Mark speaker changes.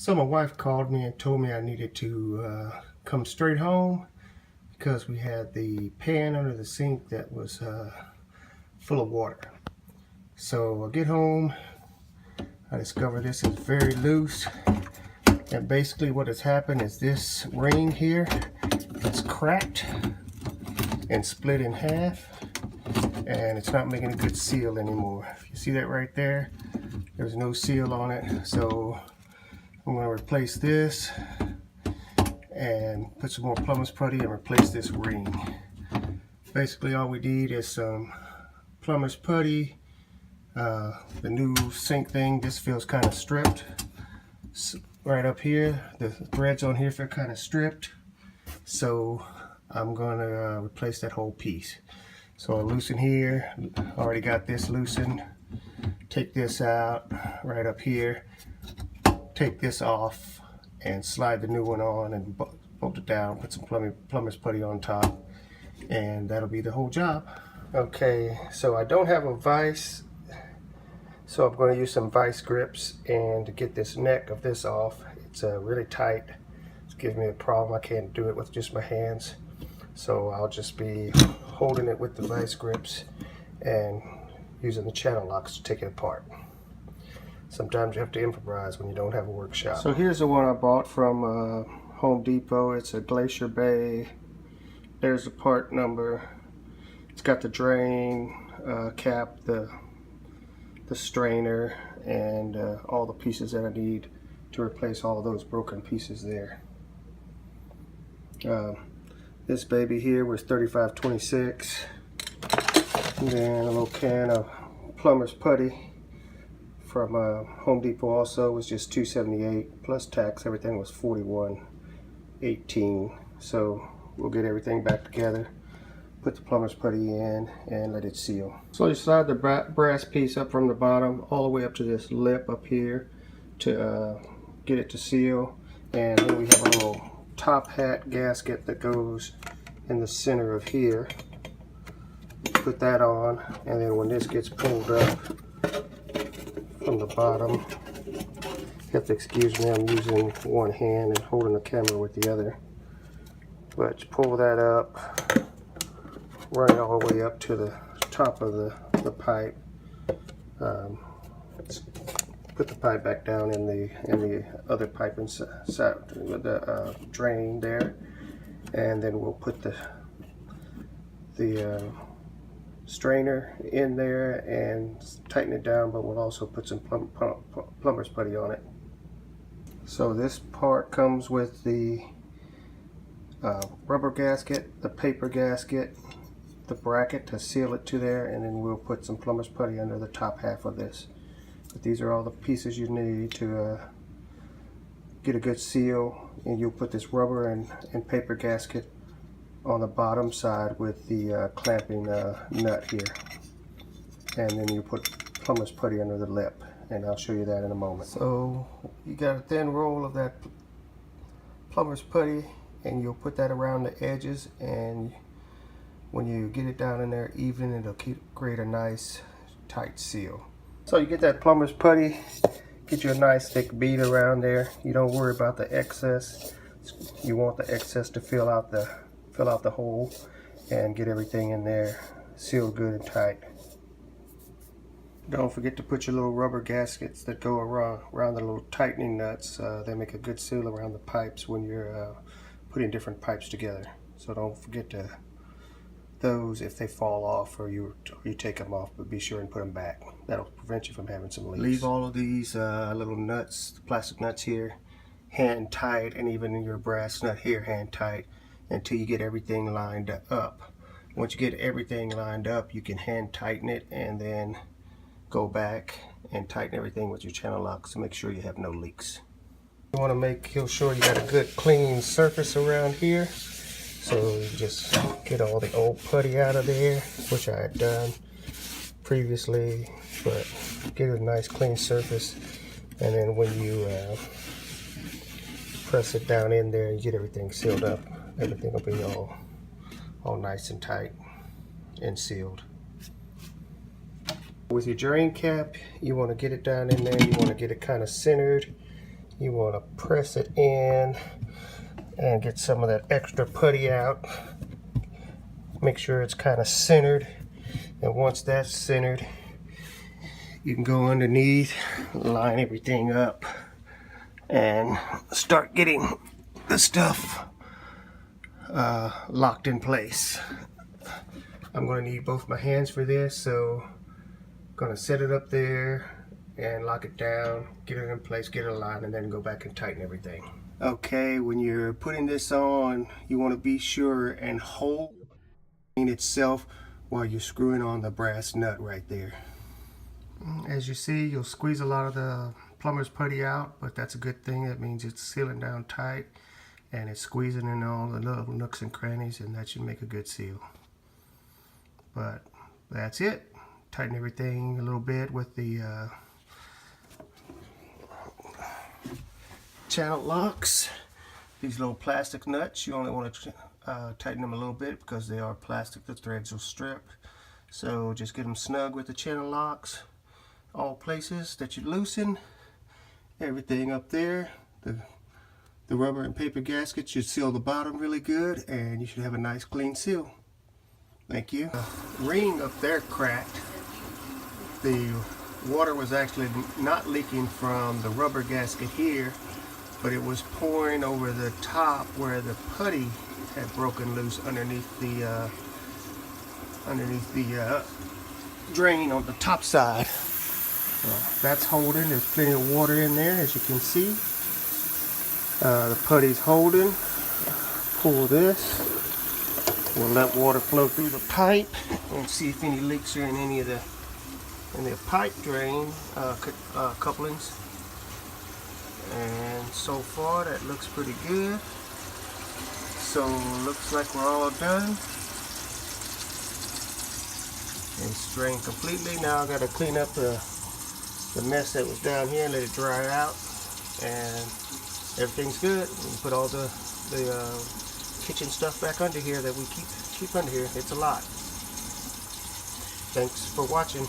Speaker 1: So my wife called me and told me I needed to come straight home because we had the pan under the sink that was full of water. So I get home, I discover this is very loose, and basically what has happened is this ring here is cracked and split in half, and it's not making a good seal anymore. If you see that right there, there's no seal on it. So I'm going to replace this and put some more plumber's putty and replace this ring. Basically all we need is some plumber's putty, the new sink thing. This feels kind of stripped right up here. The threads on here feel kind of stripped, so I'm going to replace that whole piece. So I loosen here, already got this loosened. Take this out right up here, take this off and slide the new one on and bolt it down, put some plumber's putty on top, and that'll be the whole job. Okay, so I don't have a vise, so I'm going to use some vice grips, and to get this neck of this off, it's really tight. It's giving me a problem. I can't do it with just my hands, so I'll just be holding it with the vice grips and using the channel locks to take it apart. Sometimes you have to improvise when you don't have a workshop. So here's the one I bought from Home Depot. It's a Glacier Bay. There's the part number. It's got the drain cap, the strainer, and all the pieces that I need to replace all of those broken pieces there. This baby here was $35.26. And then a little can of plumber's putty from Home Depot also was just $2.78 plus tax. Everything was $41.18. So we'll get everything back together, put the plumber's putty in, and let it seal. So you slide the brass piece up from the bottom all the way up to this lip up here to get it to seal. And then we have a little top hat gasket that goes in the center of here. Put that on, and then when this gets pulled up from the bottom, you have to excuse me, I'm using one hand and holding the camera with the other. But you pull that up, run it all the way up to the top of the pipe. Put the pipe back down in the other pipe inside with the drain there, and then we'll put the strainer in there and tighten it down, but we'll also put some plumber's putty on it. So this part comes with the rubber gasket, the paper gasket, the bracket to seal it to there, and then we'll put some plumber's putty under the top half of this. But these are all the pieces you need to get a good seal, and you'll put this rubber and paper gasket on the bottom side with the clamping nut here, and then you put plumber's putty under the lip, and I'll show you that in a moment. So you got a thin roll of that plumber's putty, and you'll put that around the edges, and when you get it down in there even, it'll create a nice tight seal. So you get that plumber's putty, get you a nice thick bead around there. You don't worry about the excess. You want the excess to fill out the hole and get everything in there sealed good and tight. Don't forget to put your little rubber gaskets that go around the little tightening nuts. They make a good seal around the pipes when you're putting different pipes together. So don't forget those if they fall off or you take them off, but be sure and put them back. That'll prevent you from having some leaks. Leave all of these little nuts, plastic nuts here, hand tight, and even your brass nut here hand tight, until you get everything lined up. Once you get everything lined up, you can hand tighten it and then go back and tighten everything with your channel locks to make sure you have no leaks. You want to make sure you got a good clean surface around here. So you just get all the old putty out of there, which I had done previously, but get a nice clean surface, and then when you press it down in there, you get everything sealed up. Everything will be all nice and tight and sealed. With your drain cap, you want to get it down in there. You want to get it kind of centered you want to press it in and get some of that extra putty out. Make sure it's kind of centered, and once that's centered, you can go underneath, line everything up, and start getting the stuff locked in place. I'm going to need both my hands for this, so I'm going to set it up there and lock it down, get it in place, get it aligned, and then go back and tighten everything. Okay, when you're putting this on, you want to be sure and hold itself while you're screwing on the brass nut right there. As you see, you'll squeeze a lot of the plumber's putty out, but that's a good thing. That means it's sealing down tight and it's squeezing in all the little nooks and crannies, and that should make a good seal. But that's it. Tighten everything a little bit with the channel locks. These little plastic nuts, you only want to tighten them a little bit because they are plastic. The threads will strip. So just get them snug with the channel locks. All places that you loosen. Everything up there. The rubber and paper gasket should seal the bottom really good, and you should have a nice clean seal. Thank you. The ring up there cracked. The water was actually not leaking from the rubber gasket here, but it was pouring over the top where the putty had broken loose underneath the drain on the top side. That's holding. There's plenty of water in there, as you can see. The putty's holding. Pull this. We'll let water flow through the pipe and see if any leaks are in any of the pipe drain couplings. And so far that looks pretty good. So looks like we're all done. It's drained completely. Now I got to clean up the mess that was down here and let it dry out, and everything's good. We can put all the kitchen stuff back under here that we keep under here. It's a lot. Thanks for watching.